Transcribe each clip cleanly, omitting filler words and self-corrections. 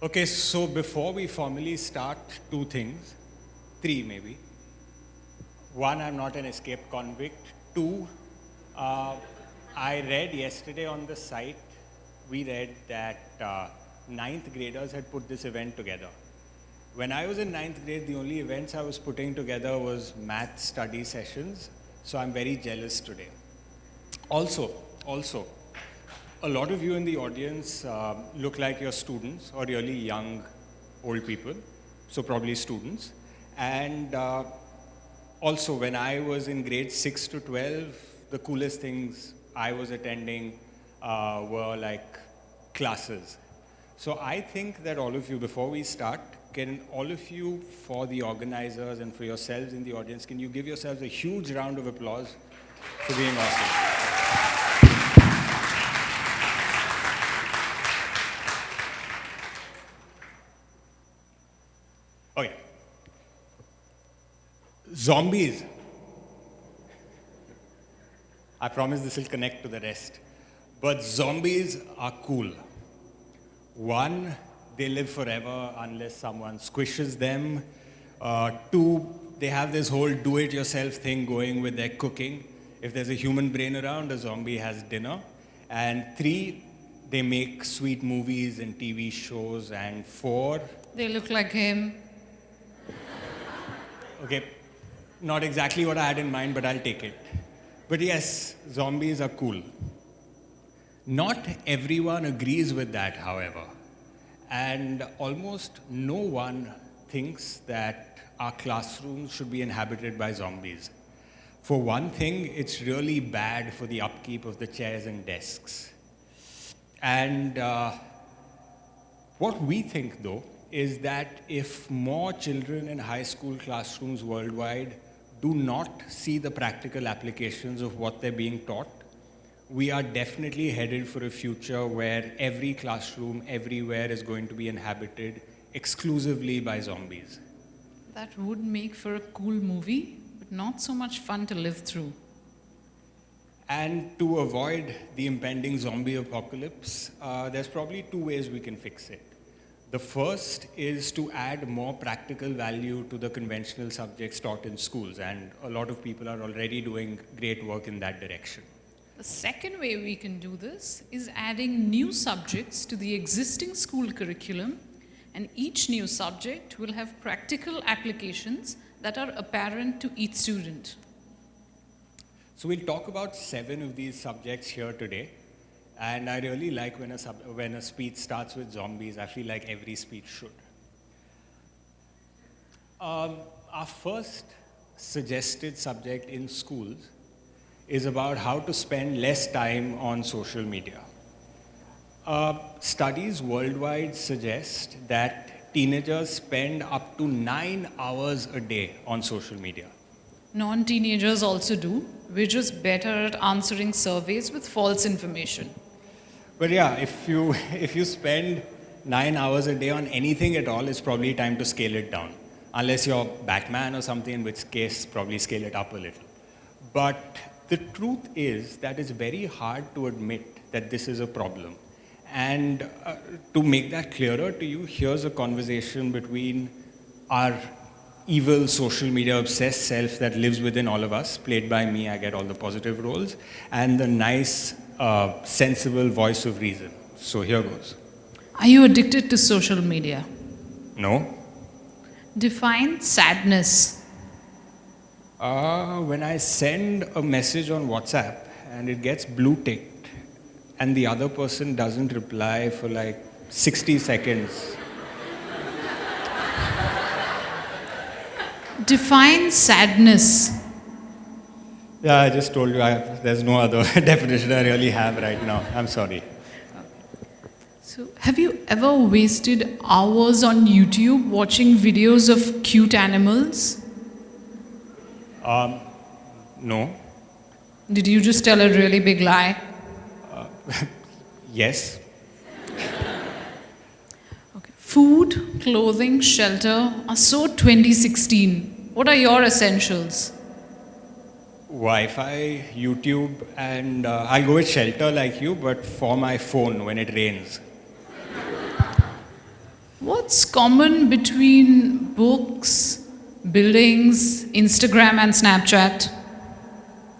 Okay, so before we formally start, two things, three maybe. One, I'm not an escaped convict. Two, uh, I read yesterday on the site, we read that ninth graders had put this event together. When I was in ninth grade, the only events I was putting together was math study sessions, so I'm very jealous today. Also, a lot of you in the audience look like you're students or really young, old people, so probably students. And also, when I was in grade 6 to 12, the coolest things I was attending were like classes. So I think that all of you, before we start, can all of you, for the organizers and for yourselves in the audience, can you give yourselves a huge round of applause for being awesome? Okay. Zombies. I promise this will connect to the rest. But zombies are cool. One, they live forever unless someone squishes them. Two, they have this whole do-it-yourself thing going with their cooking. If there's a human brain around, a zombie has dinner. And three, they make sweet movies and TV shows. And four, They look like him. okay, not exactly what I had in mind, but I'll take it. But yes, zombies are cool. Not everyone agrees with that, however. And almost no one thinks that our classrooms should be inhabited by zombies. For one thing, it's really bad for the upkeep of the chairs and desks. And what we think, though, is that if more children in high school classrooms worldwide do not see the practical applications of what they're being taught, we are definitely headed for a future where every classroom everywhere is going to be inhabited exclusively by zombies. That would make for a cool movie, but not so much fun to live through. And to avoid the impending zombie apocalypse, there's probably two ways we can fix it. The first is to add more practical value to the conventional subjects taught in schools, and a lot of people are already doing great work in that direction. The second way we can do this is adding new subjects to the existing school curriculum, and each new subject will have practical applications that are apparent to each student. So we'll talk about 7 of these subjects here today. And I really like when a speech starts with zombies. I feel like every speech should. Our first suggested subject in schools is about how to spend less time on social media. Studies worldwide suggest that teenagers spend up to 9 hours a day on social media. Non-teenagers also do. We're just better at answering surveys with false information. But yeah, if you spend 9 hours a day on anything at all, it's probably time to scale it down. Unless you're Batman or something, in which case probably scale it up a little. But the truth is that it's very hard to admit that this is a problem. And to make that clearer to you, here's a conversation between our evil social media obsessed self that lives within all of us, played by me, I get all the positive roles, and the nice, sensible voice of reason. So here goes. Are you addicted to social media? No? Define sadness. When I send a message on WhatsApp and it gets blue ticked and the other person doesn't reply for like 60 seconds. Define sadness. Yeah, I just told you there's no other definition I really have right now. I'm sorry. So, have you ever wasted hours on YouTube watching videos of cute animals? No? Did you just tell a really big lie? Yes? Okay. Food, clothing, shelter are so 2016. What are your essentials? Wi-Fi, YouTube, and I'll go with shelter like you, but for my phone when it rains. What's common between books, buildings, Instagram, and Snapchat?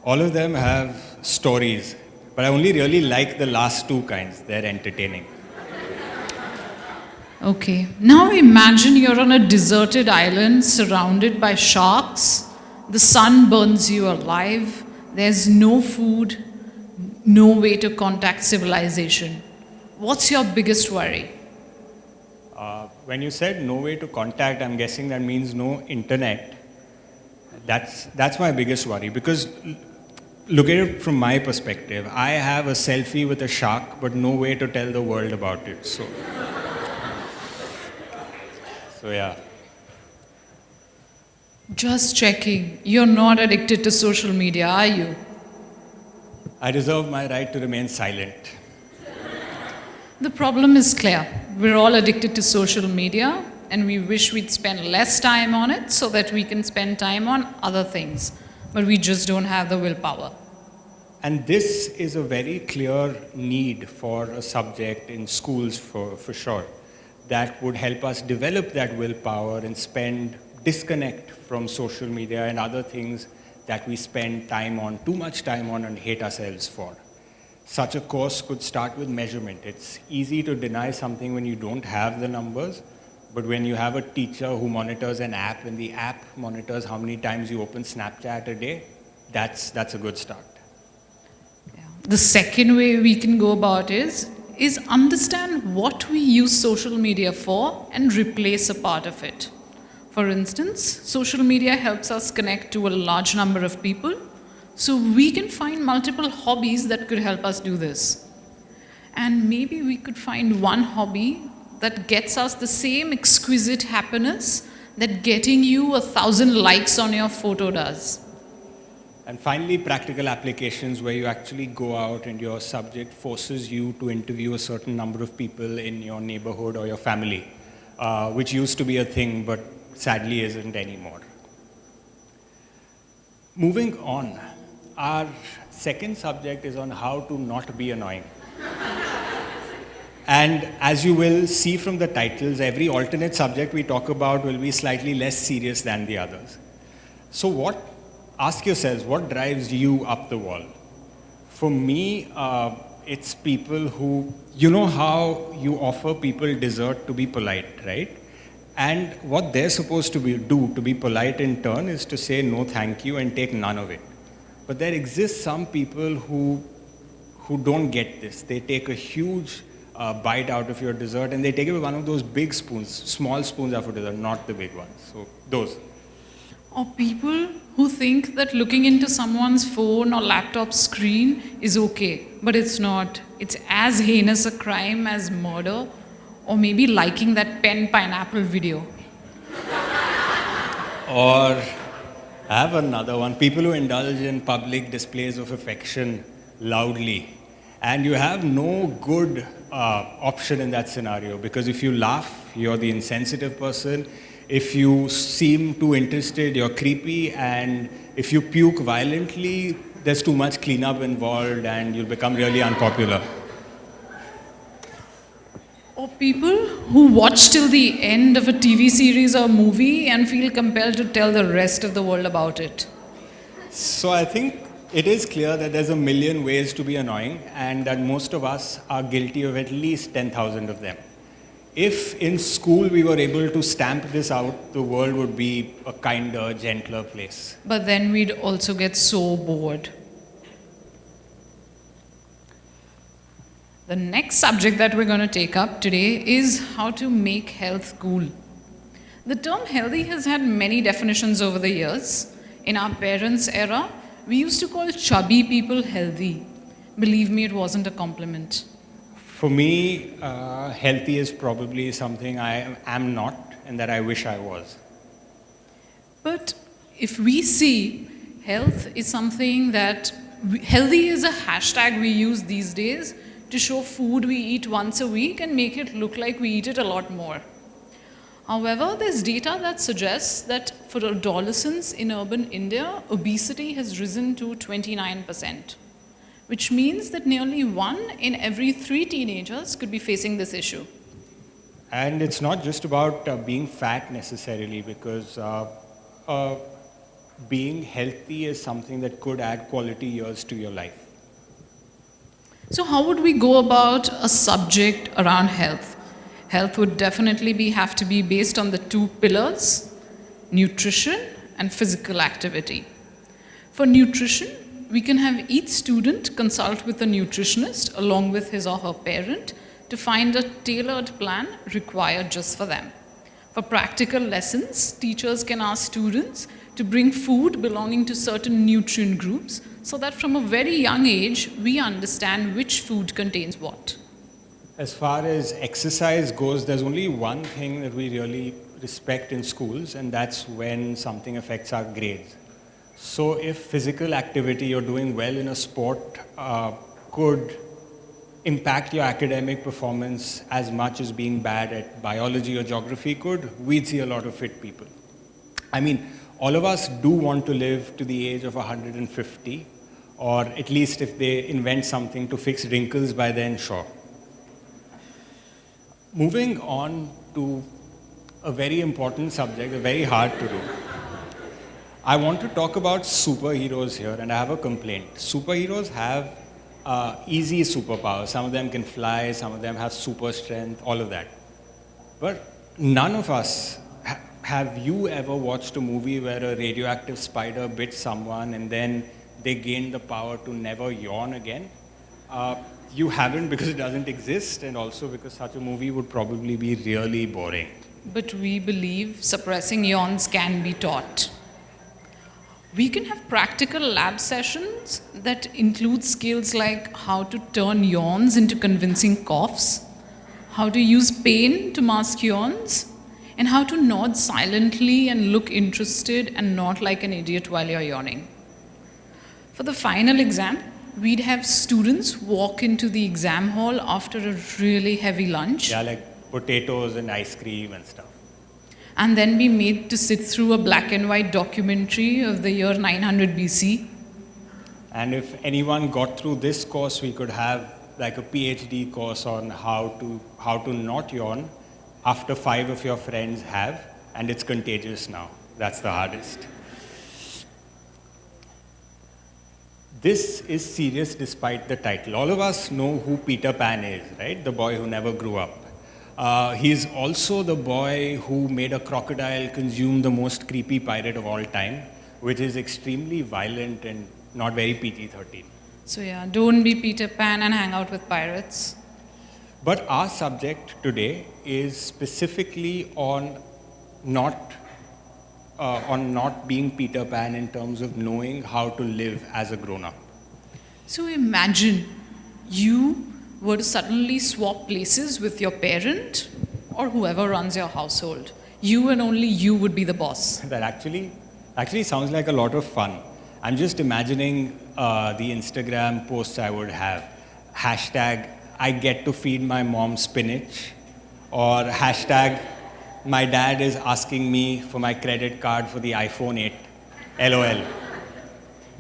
All of them have stories, but I only really like the last two kinds. They're entertaining. Okay, now imagine you're on a deserted island surrounded by sharks. The sun burns you alive. There's no food, no way to contact civilization. What's your biggest worry? When you said no way to contact, I'm guessing that means no internet. That's my biggest worry because look at it from my perspective. I have a selfie with a shark, but no way to tell the world about it. So yeah. Just checking. You're not addicted to social media, are you? I reserve my right to remain silent. The problem is clear. We're all addicted to social media and we wish we'd spend less time on it so that we can spend time on other things. But we just don't have the willpower. And this is a very clear need for a subject in schools for sure that would help us develop that willpower and disconnect from social media and other things that we spend time on, too much time on and hate ourselves for. Such a course could start with measurement. It's easy to deny something when you don't have the numbers, but when you have a teacher who monitors an app and the app monitors how many times you open Snapchat a day, that's a good start. Yeah. The second way we can go about is understand what we use social media for and replace a part of it. For instance, social media helps us connect to a large number of people, so we can find multiple hobbies that could help us do this. And maybe we could find one hobby that gets us the same exquisite happiness that getting you 1,000 likes on your photo does. And finally, practical applications where you actually go out and your subject forces you to interview a certain number of people in your neighborhood or your family, which used to be a thing, but sadly isn't anymore. Moving on, our second subject is on how to not be annoying. And as you will see from the titles, every alternate subject we talk about will be slightly less serious than the others. So ask yourselves, what drives you up the wall? For me, it's people who, you know how you offer people dessert to be polite, right? And what they're supposed to do to be polite in turn is to say no thank you and take none of it. But there exist some people who don't get this. They take a huge bite out of your dessert and they take it with one of those big spoons. Small spoons are for dessert, not the big ones. So those. Or people who think that looking into someone's phone or laptop screen is okay, but it's not. It's as heinous a crime as murder, or maybe liking that pen pineapple video. Or I have another one. People who indulge in public displays of affection loudly. And you have no good option in that scenario because if you laugh, you're the insensitive person. If you seem too interested, you're creepy. And if you puke violently, there's too much cleanup involved and you'll become really unpopular. Or people who watch till the end of a TV series or movie and feel compelled to tell the rest of the world about it. So I think it is clear that there's a million ways to be annoying and that most of us are guilty of at least 10,000 of them. If in school we were able to stamp this out, the world would be a kinder, gentler place. But then we'd also get so bored. The next subject that we're going to take up today is how to make health cool. The term healthy has had many definitions over the years. In our parents' era, we used to call chubby people healthy. Believe me, it wasn't a compliment. For me, healthy is probably something I am not and that I wish I was. But if we see health is something that, healthy is a hashtag we use these days to show food we eat once a week and make it look like we eat it a lot more. However, there's data that suggests that for adolescents in urban India, obesity has risen to 29%, which means that nearly 1 in every 3 teenagers could be facing this issue. And it's not just about being fat necessarily, because uh, being healthy is something that could add quality years to your life. So, how would we go about a subject around health? Health would definitely have to be based on the two pillars, nutrition and physical activity. For nutrition, we can have each student consult with a nutritionist along with his or her parent to find a tailored plan required just for them. For practical lessons, teachers can ask students to bring food belonging to certain nutrient groups so that from a very young age we understand which food contains what. As far as exercise goes, there's only one thing that we really respect in schools, and that's when something affects our grades. So if physical activity, you're doing well in a sport, could impact your academic performance as much as being bad at biology or geography could, we'd see a lot of fit people. I mean, all of us do want to live to the age of 150, or at least if they invent something to fix wrinkles by then, sure. Moving on to a very important subject, very hard to do. I want to talk about superheroes here, and I have a complaint. Superheroes have easy superpowers. Some of them can fly, some of them have super strength, all of that. But none of us, have you ever watched a movie where a radioactive spider bit someone and then they gained the power to never yawn again? You haven't, because it doesn't exist, and also because such a movie would probably be really boring. But we believe suppressing yawns can be taught. We can have practical lab sessions that include skills like how to turn yawns into convincing coughs, how to use pain to mask yawns, and how to nod silently and look interested and not like an idiot while you're yawning. For the final exam, we'd have students walk into the exam hall after a really heavy lunch. Yeah, like potatoes and ice cream and stuff. And then be made to sit through a black and white documentary of the year 900 BC. And if anyone got through this course, we could have like a PhD course on how to not yawn after 5 of your friends have, and it's contagious now. That's the hardest. This is serious despite the title. All of us know who Peter Pan is, right? The boy who never grew up. He's also the boy who made a crocodile consume the most creepy pirate of all time, which is extremely violent and not very PG-13. So yeah, don't be Peter Pan and hang out with pirates. But our subject today is specifically on not being Peter Pan in terms of knowing how to live as a grown-up. So imagine you were to suddenly swap places with your parent or whoever runs your household. You and only you would be the boss. That actually sounds like a lot of fun. I'm just imagining the Instagram posts I would have. Hashtag, I get to feed my mom spinach. Or hashtag, my dad is asking me for my credit card for the iPhone 8. LOL.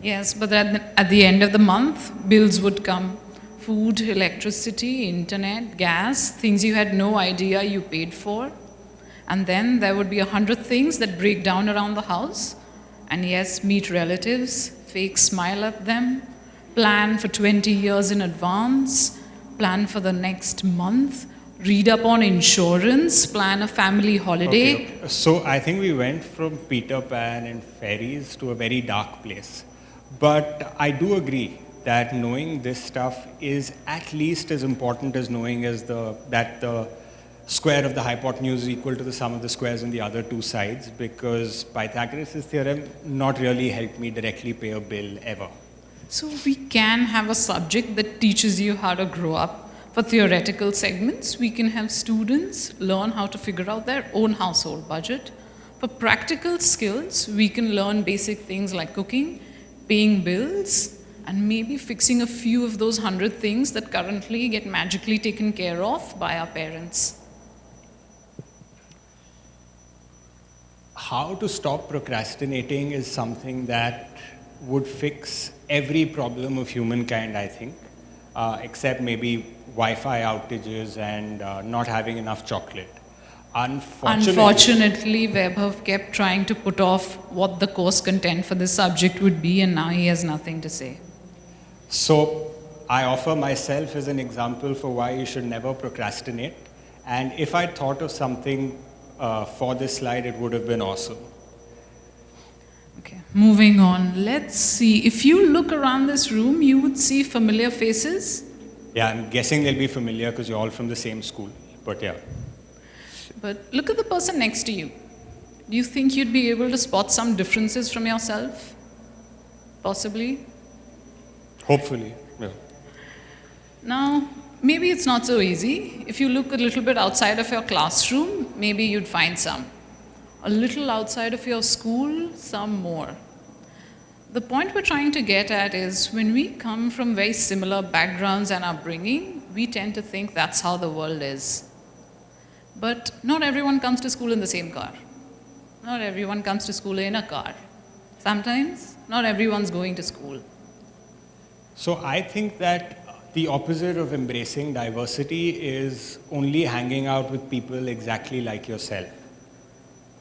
Yes, but at the end of the month, bills would come. Food, electricity, internet, gas, things you had no idea you paid for. And then there would be 100 things that break down around the house. And yes, meet relatives, fake smile at them, plan for 20 years in advance, plan for the next month, read up on insurance, plan a family holiday. Okay. So I think we went from Peter Pan and fairies to a very dark place. But I do agree that knowing this stuff is at least as important as knowing that the square of the hypotenuse is equal to the sum of the squares on the other two sides, because Pythagoras' theorem not really helped me directly pay a bill ever. So we can have a subject that teaches you how to grow up. For theoretical segments, we can have students learn how to figure out their own household budget. For practical skills, we can learn basic things like cooking, paying bills, and maybe fixing a few of those 100 things that currently get magically taken care of by our parents. How to stop procrastinating is something that would fix every problem of humankind, I think, except maybe Wi-Fi outages and not having enough chocolate. Unfortunately, Vaibhav kept trying to put off what the course content for this subject would be, and now he has nothing to say. So I offer myself as an example for why you should never procrastinate. And if I thought of something for this slide, it would have been awesome. Okay, moving on. Let's see. If you look around this room, you would see familiar faces. Yeah, I'm guessing they'll be familiar because you're all from the same school. But yeah. But look at the person next to you. Do you think you'd be able to spot some differences from yourself? Possibly. Hopefully. Yeah. Now, maybe it's not so easy. If you look a little bit outside of your classroom, maybe you'd find some. A little outside of your school, some more. The point we're trying to get at is when we come from very similar backgrounds and upbringing, we tend to think that's how the world is. But not everyone comes to school in the same car. Not everyone comes to school in a car. Sometimes, not everyone's going to school. So I think that the opposite of embracing diversity is only hanging out with people exactly like yourself.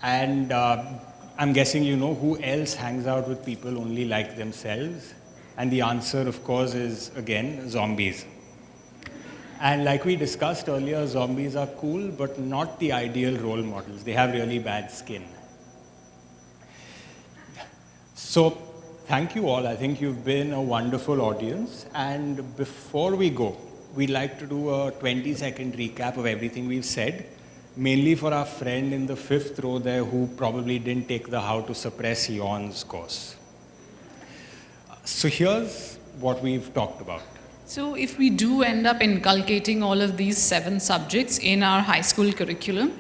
And I'm guessing you know who else hangs out with people only like themselves. And the answer, of course, is again zombies. And like we discussed earlier, zombies are cool, but not the ideal role models. They have really bad skin. So thank you all. I think you've been a wonderful audience. And before we go, we'd like to do a 20-second recap of everything we've said, mainly for our friend in the 5th row there who probably didn't take the How to Suppress Yawns course. So here's what we've talked about. So if we do end up inculcating all of these 7 subjects in our high school curriculum,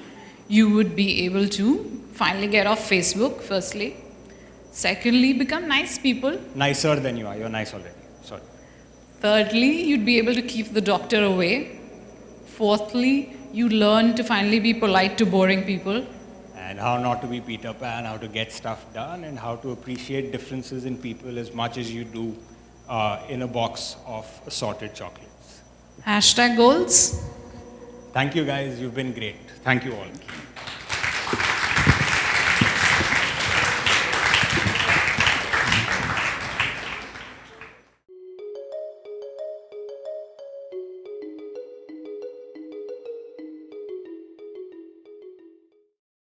you would be able to finally get off Facebook, firstly. Secondly, become nice people. Nicer than you are. You're nice already. Sorry. Thirdly, you'd be able to keep the doctor away. Fourthly, you learn to finally be polite to boring people. And how not to be Peter Pan, how to get stuff done, and how to appreciate differences in people as much as you do in a box of assorted chocolates. Hashtag goals. Thank you guys, you've been great. Thank you all.